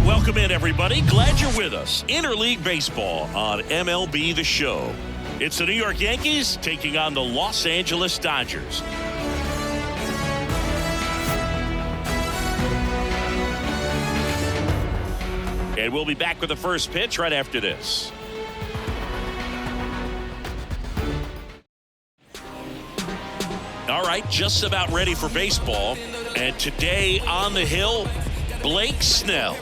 Welcome in, everybody. Glad you're with us. Interleague Baseball on MLB The Show. It's the New York Yankees taking on the Los Angeles Dodgers. And we'll be back with the first pitch right after this. All right, just about ready for baseball. And today on the hill, Blake Snell.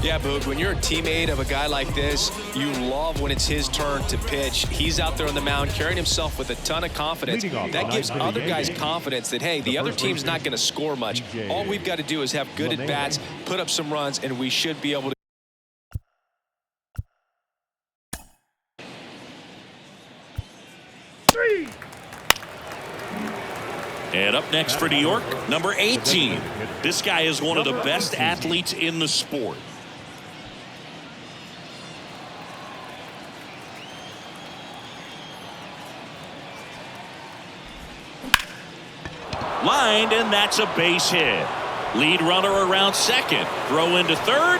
Yeah, Boog, when you're a teammate of a guy like this, you love when it's his turn to pitch. He's out there on the mound carrying himself with a ton of confidence. That gives other guys confidence that, hey, the other team's not going to score much. All we've got to do is have good at-bats, put up some runs, and we should be able to. And up next for New York, number 18. This guy is one of the best athletes in the sport. Lined, and that's a base hit. Lead runner around second. Throw into third.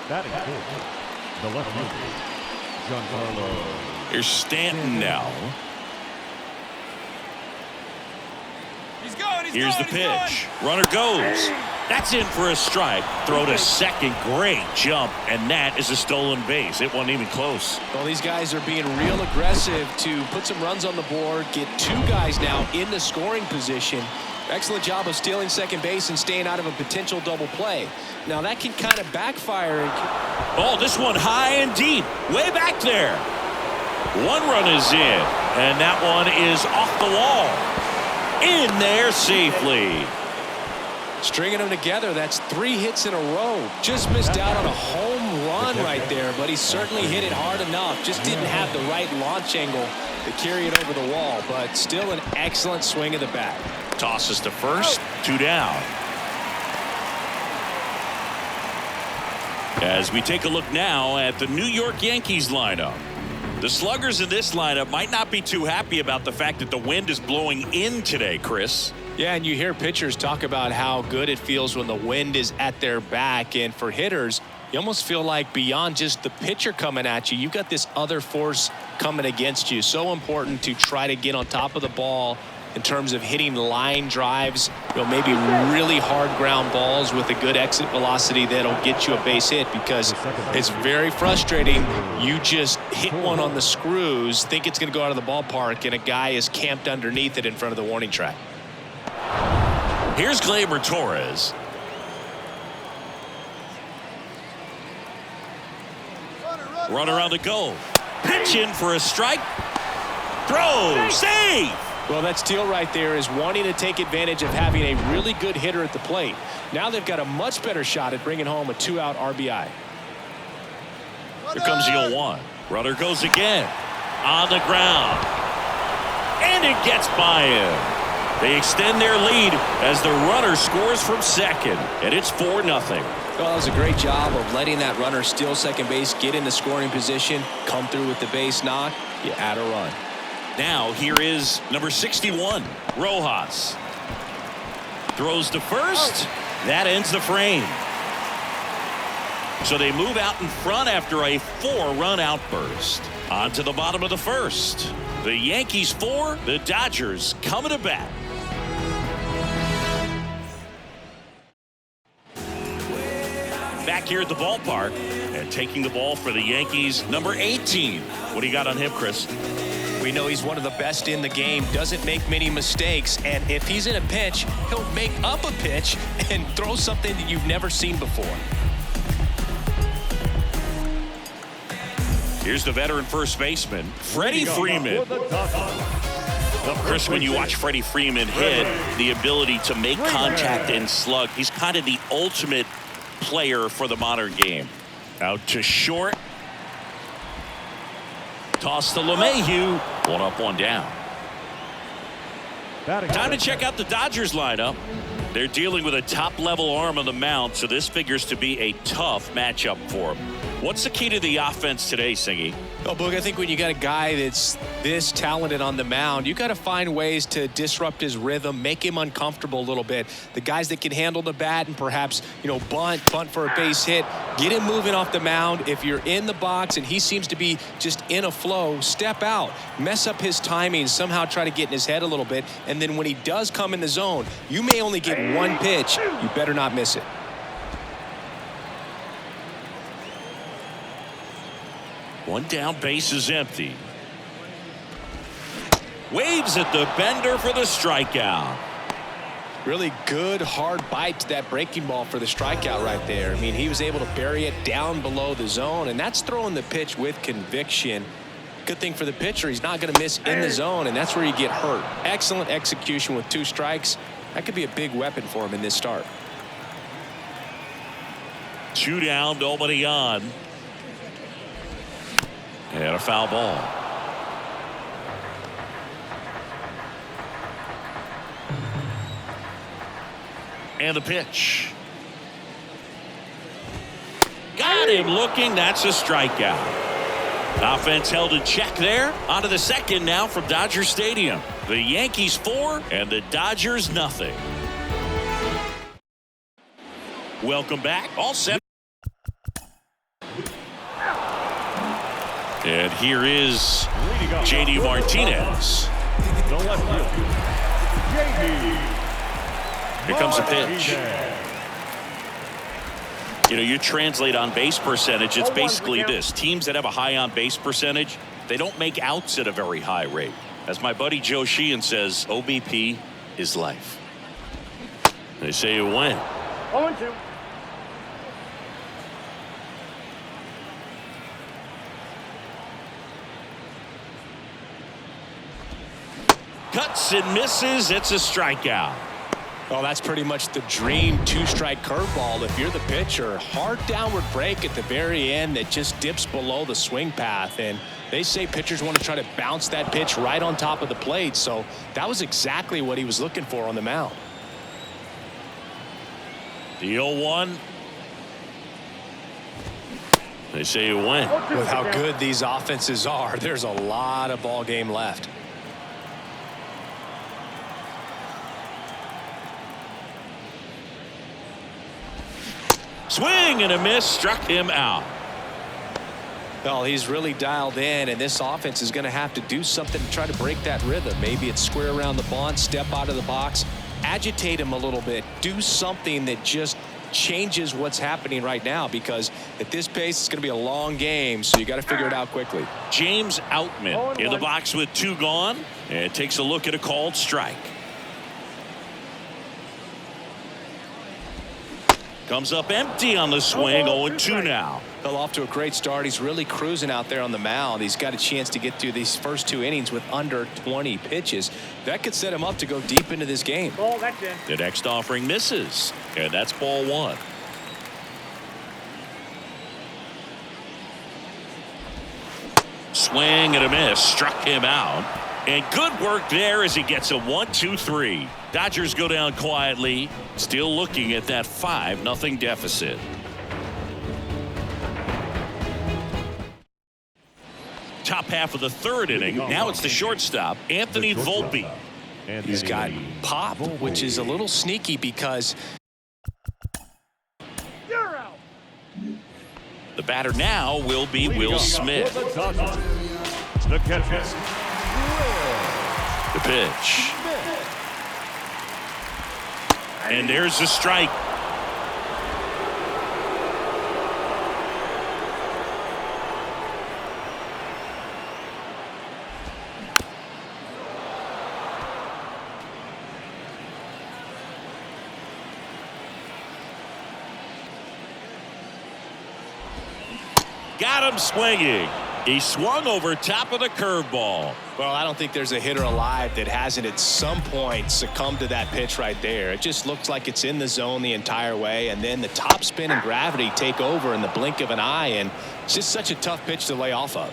Batting fifth, the left fielder, Giancarlo. Here's Stanton now. Here's the pitch. Runner goes. That's in for a strike. Throw to second. Great jump. And that is a stolen base. It wasn't even close. Well, these guys are being real aggressive to put some runs on the board, get two guys now in the scoring position. Excellent job of stealing second base and staying out of a potential double play. Now that can kind of backfire. Oh, this one high and deep. Way back there. One run is in. And that one is off the wall. In there safely. Stringing them together, that's 3 hits in a row. Just missed out on a home run right there, but he certainly hit it hard enough. Just didn't have the right launch angle to carry it over the wall, but still an excellent swing of the bat. Tosses to first, 2 down. As we take a look now at the New York Yankees lineup. The sluggers in this lineup might not be too happy about the fact that the wind is blowing in today, Chris. Yeah, and you hear pitchers talk about how good it feels when the wind is at their back. And for hitters, you almost feel like beyond just the pitcher coming at you, you've got this other force coming against you. So important to try to get on top of the ball in terms of hitting line drives, maybe really hard ground balls with a good exit velocity that'll get you a base hit, because it's very frustrating. You just hit one on the screws, think it's going to go out of the ballpark, and a guy is camped underneath it in front of the warning track. Here's Gleyber Torres. Runner on the go. Pitch in for a strike. Throw. Save. Well, that steal right there is wanting to take advantage of having a really good hitter at the plate. Now they've got a much better shot at bringing home a 2-out RBI. Here comes the 0-1. Runner goes again. On the ground. And it gets by him. They extend their lead as the runner scores from second. And it's 4-0. Well, that was a great job of letting that runner steal second base, get in the scoring position, come through with the base knock. You add a run. Now here is number 61, Rojas. Throws to first. That ends the frame. So they move out in front after a 4-run outburst. On to the bottom of the first. The Yankees 4, the Dodgers coming to bat. Back here at the ballpark and taking the ball for the Yankees, number 18. What do you got on him, Chris? We know he's one of the best in the game, doesn't make many mistakes, and if he's in a pinch, he'll make up a pitch and throw something that you've never seen before. Here's the veteran first baseman, Freddie Freeman. Chris, when you watch Freddie Freeman hit, the ability to make contact and slug, he's kind of the ultimate player for the modern game. Out to short. Toss to LeMahieu. 1 up, 1 down. Time to check out the Dodgers lineup. They're dealing with a top-level arm on the mound, so this figures to be a tough matchup for them. What's the key to the offense today, Singy? Oh, Boog, I think when you got a guy that's this talented on the mound, you got to find ways to disrupt his rhythm, make him uncomfortable a little bit. The guys that can handle the bat and perhaps, bunt for a base hit, get him moving off the mound. If you're in the box and he seems to be just in a flow, step out, mess up his timing, somehow try to get in his head a little bit. And then when he does come in the zone, you may only get one pitch. You better not miss it. One down, base is empty. Waves at the bender for the strikeout. Really good, hard bite to that breaking ball for the strikeout right there. I mean, he was able to bury it down below the zone, and that's throwing the pitch with conviction. Good thing for the pitcher, he's not going to miss in the zone, and that's where you get hurt. Excellent execution with 2 strikes. That could be a big weapon for him in this start. 2 down, nobody on. And a foul ball. And the pitch. Got him looking. That's a strikeout. Offense held in check there. On to the second now from Dodger Stadium. The Yankees 4 and the Dodgers nothing. Welcome back. All set. And here is J.D. Martinez. The left fielder, J.D. Here comes a pitch. You translate on base percentage, it's basically this. Teams that have a high on base percentage, they don't make outs at a very high rate. As my buddy Joe Sheehan says, OBP is life. They say you win. 0-2. Cuts and misses. It's a strikeout. Well, that's pretty much the dream 2-strike curveball. If you're the pitcher, hard downward break at the very end that just dips below the swing path. And they say pitchers want to try to bounce that pitch right on top of the plate. So that was exactly what he was looking for on the mound. The 0-1. They say you win. With how good these offenses are, there's a lot of ball game left. Swing and a miss, struck him out. Well, he's really dialed in, and this offense is going to have to do something to try to break that rhythm. Maybe it's square around the bunt, step out of the box, agitate him a little bit, do something that just changes what's happening right now, because at this pace it's going to be a long game, so you got to figure it out quickly. James Outman in the box with 2 gone, and takes a look at a called strike. Comes up empty on the swing. 0-2 now. Well, off to a great start. He's really cruising out there on the mound. He's got a chance to get through these first 2 innings with under 20 pitches. That could set him up to go deep into this game. The next offering misses, and that's ball 1. Swing and a miss, struck him out. And good work there as he gets a 1-2-3. Dodgers go down quietly, still looking at that 5-0 deficit. Top half of the 3rd inning. Now it's the shortstop, Anthony Volpe. He's got pop, which is a little sneaky because the batter now will be Will Smith. The catcher, The pitch. And there's a strike. Got him swinging. He swung over top of the curveball. Well, I don't think there's a hitter alive that hasn't at some point succumbed to that pitch right there. It just looks like it's in the zone the entire way, and then the top spin and gravity take over in the blink of an eye, and it's just such a tough pitch to lay off of.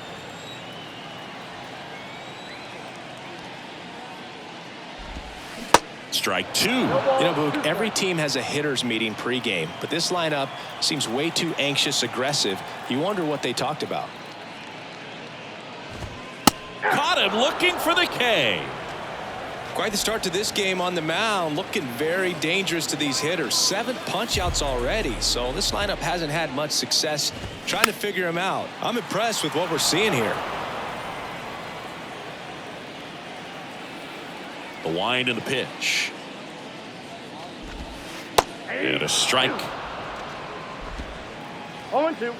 Strike 2. Boog, every team has a hitters meeting pregame, but this lineup seems way too anxious, aggressive. You wonder what they talked about. Caught him looking for the K. Quite the start to this game on the mound, looking very dangerous to these hitters. 7 punch-outs already, so this lineup hasn't had much success trying to figure him out. I'm impressed with what we're seeing here. The wind and the pitch. And a strike. 0-2.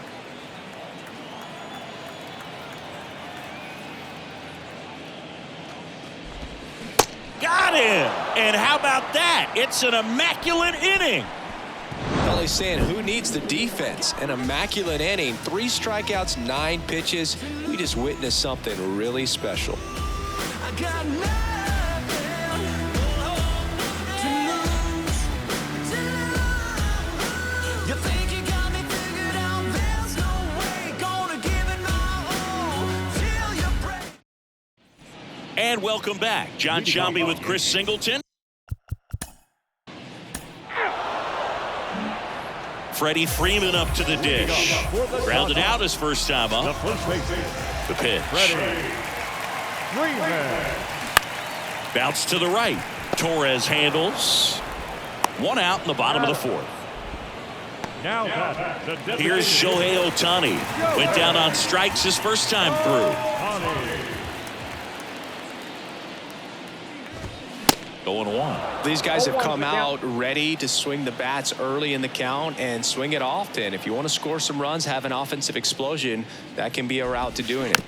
Got him! And how about that? It's an immaculate inning. Well, they're saying who needs the defense? An immaculate inning. 3 strikeouts, 9 pitches. We just witnessed something really special. I got nothing to lose. You think you got me figured out? There's no way. Gonna give it my all till you break. And welcome back. John Shambi with Chris Singleton. Freddie Freeman up to the dish. Grounded out his first time The up. first baseman, The pitch. Freddie Freeman. Bounce to the right. Torres handles. 1 out in the bottom of the 4th. Now batting, the designated Here's Shohei Ohtani. Went down on strikes his first time through. Ohtani. Going 1. These guys have come out ready to swing the bats early in the count and swing it often. If you want to score some runs, have an offensive explosion, that can be a route to doing it.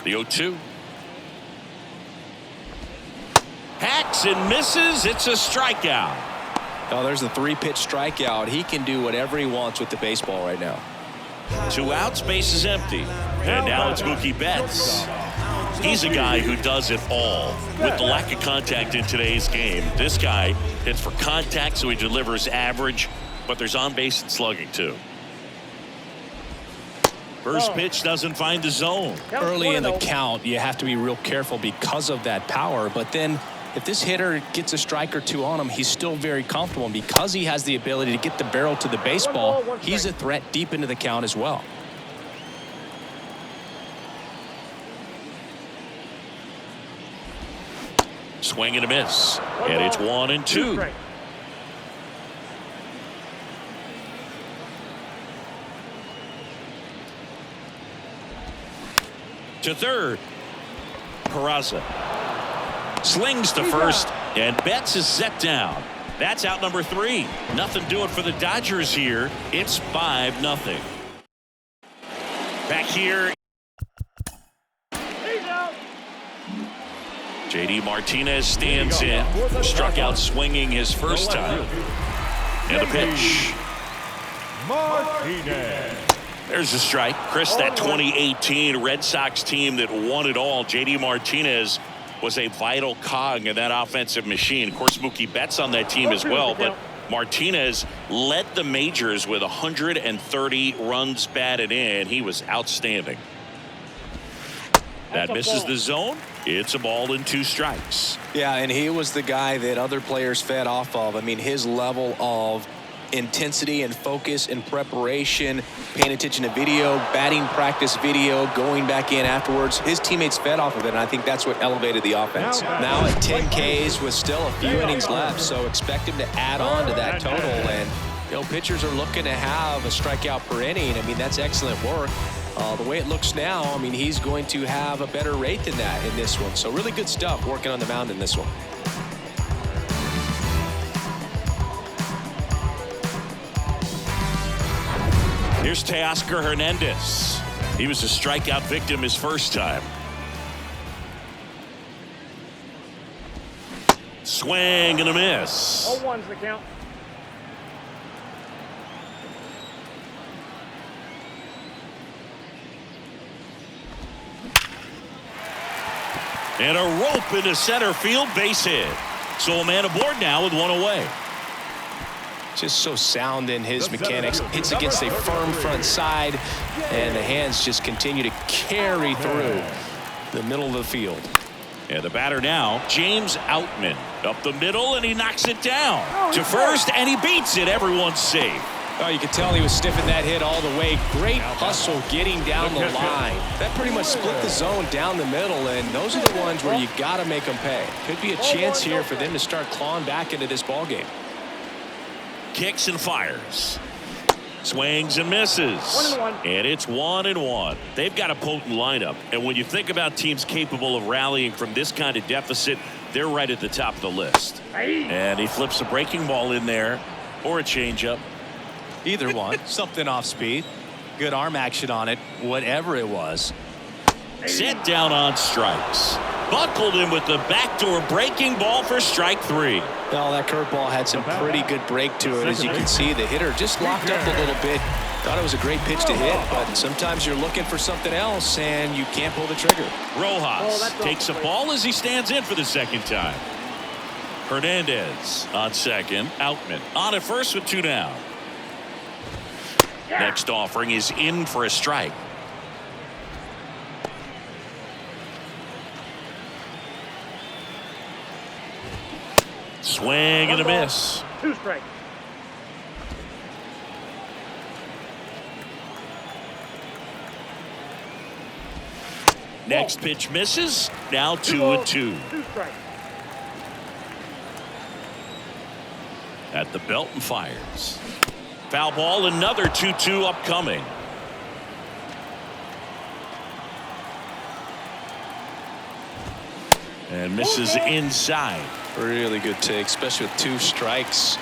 The 0-2. Hacks and misses. It's a strikeout. Oh, there's the 3-pitch strikeout. He can do whatever he wants with the baseball right now. 2 outs, base is empty. And now it's Mookie Betts. He's a guy who does it all. With the lack of contact in today's game, this guy hits for contact, so he delivers average, but there's on-base and slugging too. First pitch doesn't find the zone. Early in the count, you have to be real careful because of that power. But then if this hitter gets a strike or 2 on him, he's still very comfortable. And because he has the ability to get the barrel to the baseball, he's a threat deep into the count as well. Swing and a miss. And it's 1-2. To third. Peraza slings to first, and Betts is set down. That's out number 3. Nothing doing for the Dodgers here. It's 5-0. Back here. JD Martinez stands in. Struck out swinging his first time. And the pitch. Martinez. There's a strike. Chris, that 2018 Red Sox team that won it all, JD Martinez was a vital cog in that offensive machine. Of course, Mookie Betts on that team as well, but Martinez led the majors with 130 runs batted in. He was outstanding. That misses the zone. It's a ball and 2 strikes. Yeah, and he was the guy that other players fed off of. I mean, his level of intensity and focus and preparation, paying attention to video, batting practice video, going back in afterwards. His teammates fed off of it, and I think that's what elevated the offense. Now at 10 Ks with still a few innings left, so expect him to add on to that total. And, you know, pitchers are looking to have a strikeout per inning. I mean, that's excellent work. The way it looks now, I mean, he's going to have a better rate than that in this one. So really good stuff working on the mound in this one. Here's Teoscar Hernandez. He was a strikeout victim his first time. Swing and a miss. 0-1's the count. And a rope into center field, base hit. So a man aboard now with 1 away. Just so sound in his mechanics. Hits against a firm front side, and the hands just continue to carry through the middle of the field. And the batter now, James Outman. Up the middle, and he knocks it down. To first, and he beats it. Everyone's safe. Oh, you could tell he was sniffing that hit all the way. Great hustle getting down the line. That pretty much split the zone down the middle, and those are the ones where you got to make them pay. Could be a chance here for them to start clawing back into this ball game. Kicks and fires. Swings and misses. 1-1. And it's 1-1. They've got a potent lineup. And when you think about teams capable of rallying from this kind of deficit, they're right at the top of the list. And he flips a breaking ball in there or a changeup. Either one. Something off speed. Good arm action on it. Whatever it was. Set down on strikes. Buckled him with the backdoor breaking ball for strike 3. Well, that curveball had some pretty good break to it. As you can see, the hitter just locked up a little bit. Thought it was a great pitch to hit, but sometimes you're looking for something else and you can't pull the trigger. Rojas takes a ball as he stands in for the second time. Hernandez on second. Outman on at first with 2 down. Next offering is in for a strike. Swing and a miss. 2 strikes. Next pitch misses. Now 2-2. 2 strikes. At the belt and fires. Foul ball, another 2-2 upcoming. And misses inside. Really good take, especially with 2 strikes.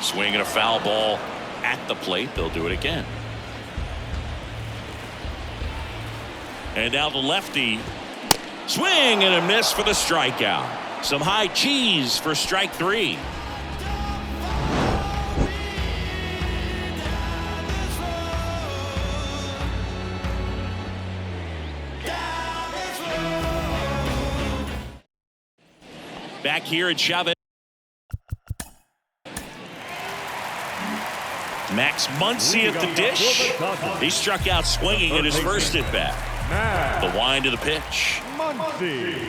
Swinging a foul ball at the plate. They'll do it again. And now the lefty. Swing and a miss for the strikeout. Some high cheese for strike 3. Back here at Chavez. Max Muncy at the dish. He struck out swinging at his first at bat. The wind of the pitch. Muncy.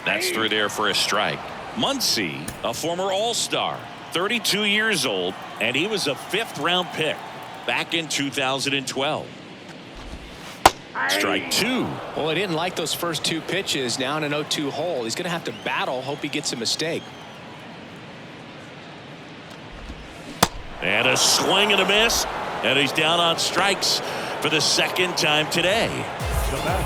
That's through there for a strike. Muncy, a former All-Star, 32 years old, and he was a 5th-round pick back in 2012. Strike 2. Well, he didn't like those first 2 pitches. Now in an 0-2 hole. He's going to have to battle. Hope he gets a mistake. And a swing and a miss. And he's down on strikes for the second time today.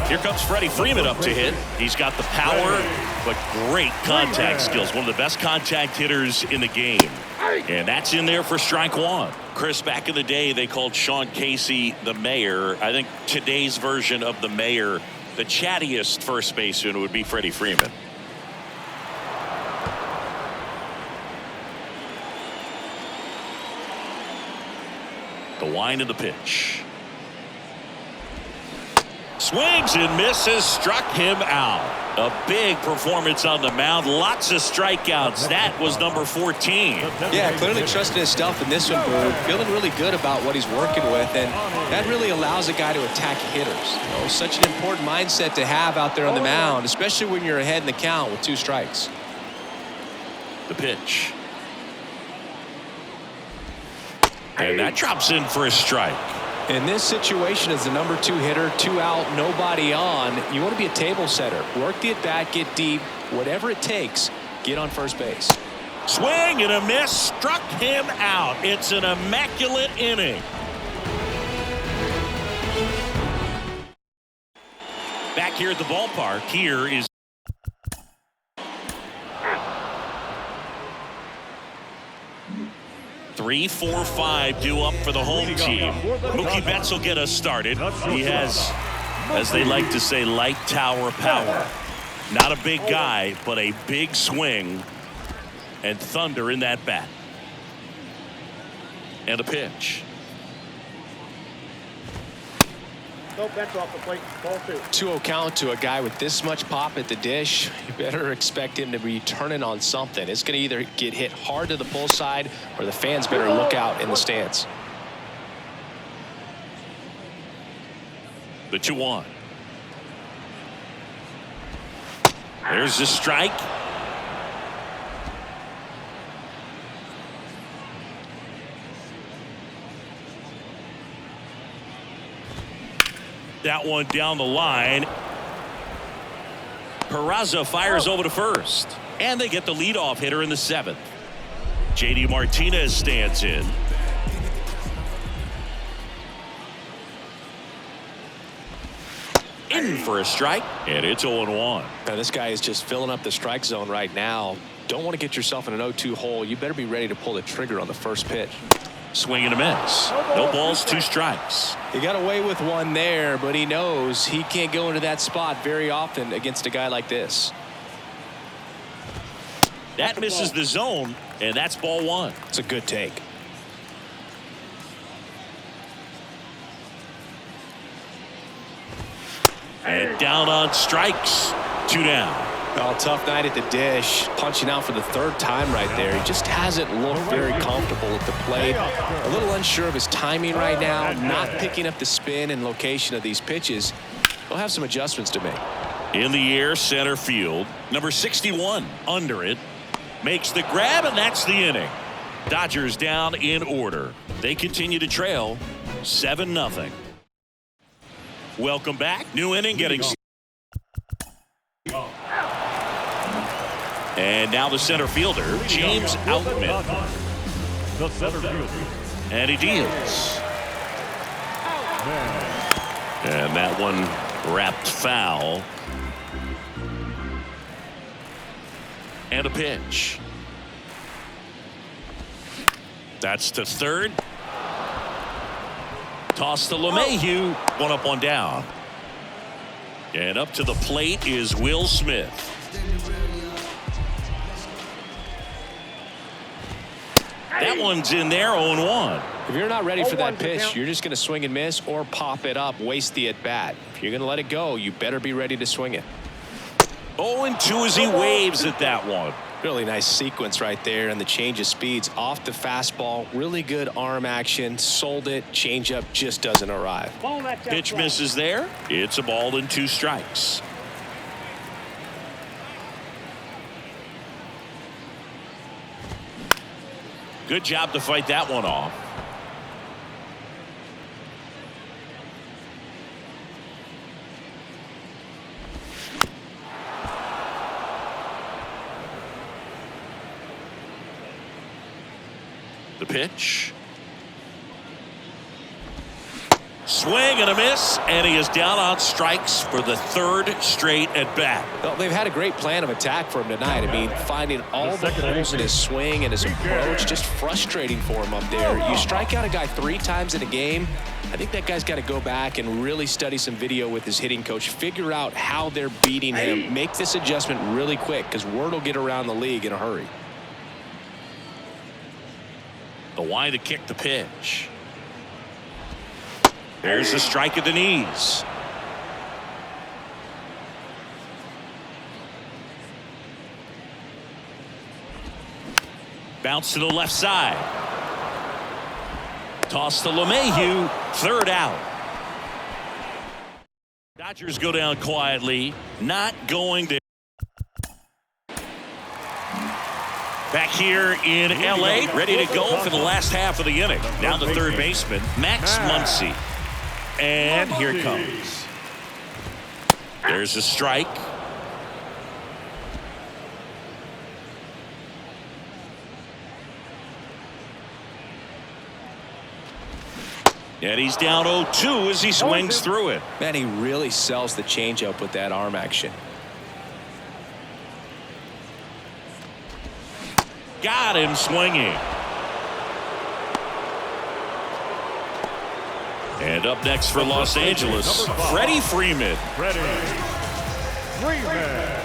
Here comes Freddie Freeman up to hit. He's got the power, but great contact skills. One of the best contact hitters in the game. And that's in there for strike 1. Chris, back in the day, they called Sean Casey the mayor. I think today's version of the mayor, the chattiest first baseman, would be Freddie Freeman. The wind of the pitch. Swings and misses, struck him out. A big performance on the mound. Lots of strikeouts. That was number 14. Yeah, clearly trusting his stuff in this one, Boo. Feeling really good about what he's working with, and that really allows a guy to attack hitters. You know, such an important mindset to have out there on the mound, especially when you're ahead in the count with 2 strikes. The pitch. And that drops in for a strike. In this situation, as the number 2 hitter, 2 out, nobody on, you want to be a table setter. Work the at-bat, get deep, whatever it takes, get on first base. Swing and a miss, struck him out. It's an immaculate inning. Back here at the ballpark, here is 3, 4, 5 due up for the home team. Mookie Betts will get us started. He has, as they like to say, light tower power. Not a big guy, but a big swing and thunder in that bat. And a pitch. No Betts off the plate. Ball 2. 2-0 count to a guy with this much pop at the dish. You better expect him to be turning on something. It's going to either get hit hard to the pull side, or the fans better look out in the stands. The 2-1. There's the strike. That one down the line. Peraza fires over to first. And they get the leadoff hitter in the 7th. J.D. Martinez stands in. In for a strike, and it's 0-1. Now this guy is just filling up the strike zone right now. Don't want to get yourself in an 0-2 hole. You better be ready to pull the trigger on the first pitch. Swing and a miss. No balls, 2 strikes. He got away with one there, but he knows he can't go into that spot very often against a guy like this. That misses the zone, and that's ball 1. It's a good take. And down on strikes. 2 down. Oh, tough night at the dish. Punching out for the 3rd time right there. He just hasn't looked very comfortable at the plate. A little unsure of his timing right now. Not picking up the spin and location of these pitches. He'll have some adjustments to make. In the air, center field. Number 61 under it. Makes the grab, and that's the inning. Dodgers down in order. They continue to trail 7-0. Welcome back. New inning getting. And now the center fielder, James Outman. The center fielder. And he deals. And that one wrapped foul. And a pitch. That's to third. Toss to LeMahieu. 1 up, 1 down. And up to the plate is Will Smith. That one's in there, 0-1. If you're not ready for that pitch, you're just going to swing and miss or pop it up, waste the at-bat. If you're going to let it go, you better be ready to swing it. 0-2 as he waves at that one. Really nice sequence right there, and the change of speeds off the fastball. Really good arm action. Sold it. Changeup just doesn't arrive. Pitch misses there. It's a ball and 2 strikes. Good job to fight that one off. The pitch. Swing and a miss, and he is down on strikes for the 3rd straight at bat. Well, they've had a great plan of attack for him tonight. I mean, finding all the holes in his swing and his approach, just frustrating for him up there. You strike out a guy 3 times in a game, I think that guy's got to go back and really study some video with his hitting coach, figure out how they're beating him, make this adjustment really quick, because word will get around the league in a hurry. The line to kick the pitch. There's a strike at the knees. Bounce to the left side. Toss to LeMahieu. 3rd out. Dodgers go down quietly. Not going there. Back here in L.A., ready to go for the last half of the inning. Down to third baseman, Max Muncy. And here it comes. There's a strike. And he's down 0-2 as he swings through it. Man, he really sells the changeup with that arm action. Got him swinging. And up next for Los Angeles, Freddie Freeman. Freddie Freeman.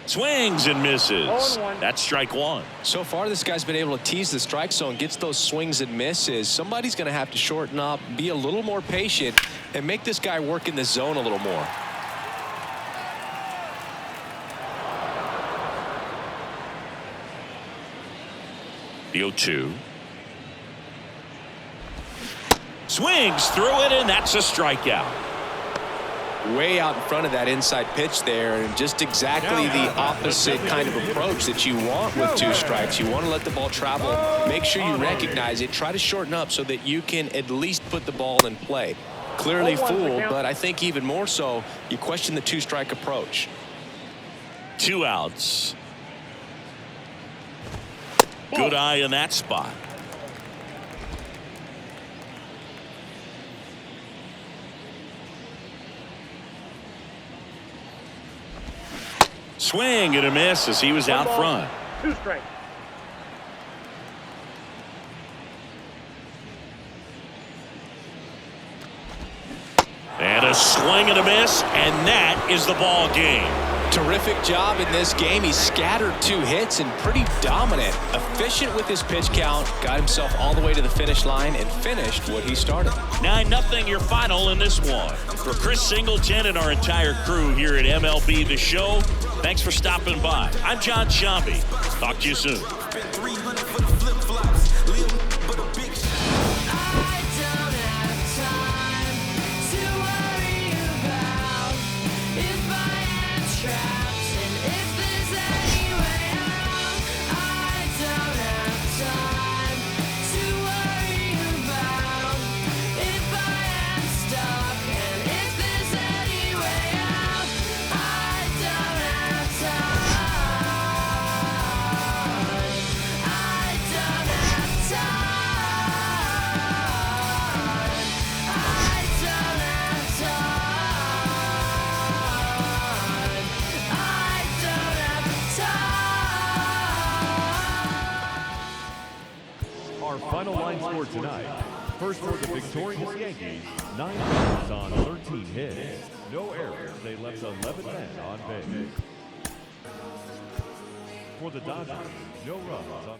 Swings and misses. That's strike one. So far, this guy's been able to tease the strike zone, gets those swings and misses. Somebody's going to have to shorten up, be a little more patient, and make this guy work in the zone a little more. The 0-2. Swings through it, and that's a strikeout. way out in front of that inside pitch there, and just exactly the opposite kind of approach that you want with 2 strikes. You want to let the ball travel, make sure you recognize it, try to shorten up so that you can at least put the ball in play. Clearly fooled, but I think even more so, you question the 2-strike approach. 2 outs. Good eye in that spot. Swing and a miss as he was out front. 2 strikes. And a swing and a miss, and that is the ball game. Terrific job in this game. He scattered 2 hits and pretty dominant. Efficient with his pitch count. Got himself all the way to the finish line and finished what he started. 9-0 your final in this one. For Chris Singleton and our entire crew here at MLB The Show, thanks for stopping by. I'm John Shambi. Talk to you soon. Our final line score tonight. First for the victorious Yankees, 9 runs on 13 hits. No errors. They left 11 men on base. For the Dodgers, no runs on